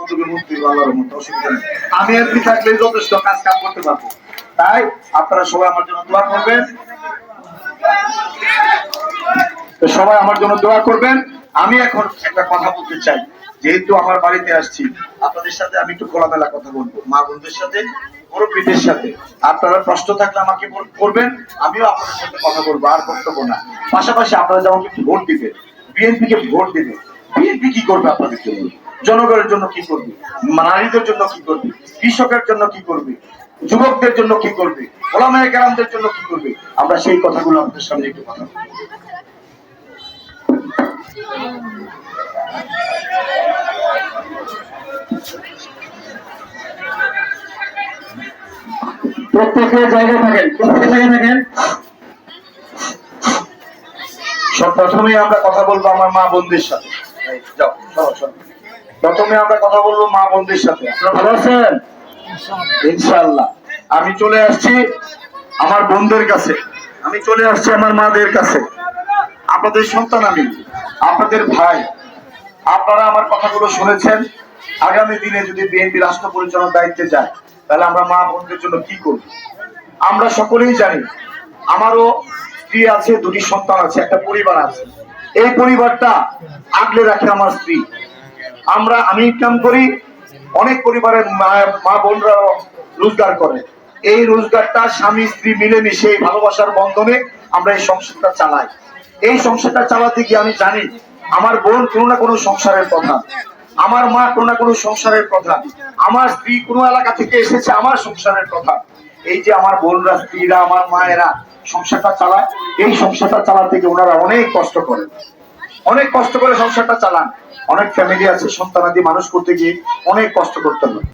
থেকে মুক্তি আল্লাহর মতো অসুবিধা নেই। আমি এমপি থাকলে যথেষ্ট কাজ কাম করতে পারবো। তাই আপনারা সবাই আমার জন্য দোয়া করবেন, সবাই আমার জন্য দোয়া করবেন। আমি এখন একটা কথা বলতে চাই, যেহেতু আমার বাড়িতে আসছি, আপনাদের সাথে আমি একটু খোলামেলা কথা বলবো, মা বোনদের সাথে, মুরব্বীদের সাথে। আপনারা প্রশ্ন থাকলে আমাকে করবেন, আমিও আপনাদের সাথে কথা বলবো, আর বক্তব্য না। পাশাপাশি আপনারা যেমন ভোট দিবেন, বিএনপি কে ভোট দিবেন, বিএনপি কি করবে আপনাদের জন্য, জনগণের জন্য কি করবে, নারীদের জন্য কি করবে, কৃষকের জন্য কি করবে, যুবকদের জন্য কি করবে, ওলামায়ে কেরামদের জন্য কি করবে, আমরা সেই কথাগুলো আপনাদের সামনে একটু কথা বলবো। প্রত্যেকের জায়গায় থাকেন, প্রত্যেকের জায়গায় থাকেন। প্রথমে আমরা কথা বলবো আমার মা বোনদের সাথে। প্রথমে আমরা কথা বলবো মা বোনদের সাথে। আপনারা ভালো আছেন? ইনশাআল্লাহ। আমি চলে আসছি আমার বোনদের কাছে, আমি চলে আসছি আমার মাদের কাছে। আপনাদের সন্তান আমি, আপনাদের ভাই। আপনারা আমার কথাগুলো শুনেছেন। আগামী দিনে যদি বিএনপি রাষ্ট্র পরিচালনার দায়িত্বে যায়, তাহলে আমরা মা বোনদের জন্য কি করব? আমরা সকলেই জানি, আমারও স্ত্রী আছে, দুটি সন্তান আছে, একটা পরিবার আছে। এই পরিবারটা আগলে রাখে আমার স্ত্রী। আমি ইনকাম করি, অনেক পরিবারের মা বোনরা রোজগার করে। এই রোজগারটা স্বামী স্ত্রী মিলেমিশে ভালোবাসার বন্ধনে আমরা এই সংসারটা চালাই। এই সংসারটা চালাতে গিয়ে আমি জানি আমার বোন কোনো না কোনো সংসারের প্রধান, আমার মা কোনো না কোনো সংসারের প্রধান, আমার স্ত্রী কোনো এলাকা থেকে এসেছে আমার সংসারের প্রধান। এই যে আমার বোনরা, স্ত্রীরা, আমার মায়েরা সংসারটা চালায়, এই সংসারটা চালাতে গিয়ে ওনারা অনেক কষ্ট করেন, অনেক কষ্ট করে সংসারটা চালান। অনেক ফ্যামিলি আছে সন্তানাদি মানুষ করতে গিয়ে অনেক কষ্ট করতে হয়।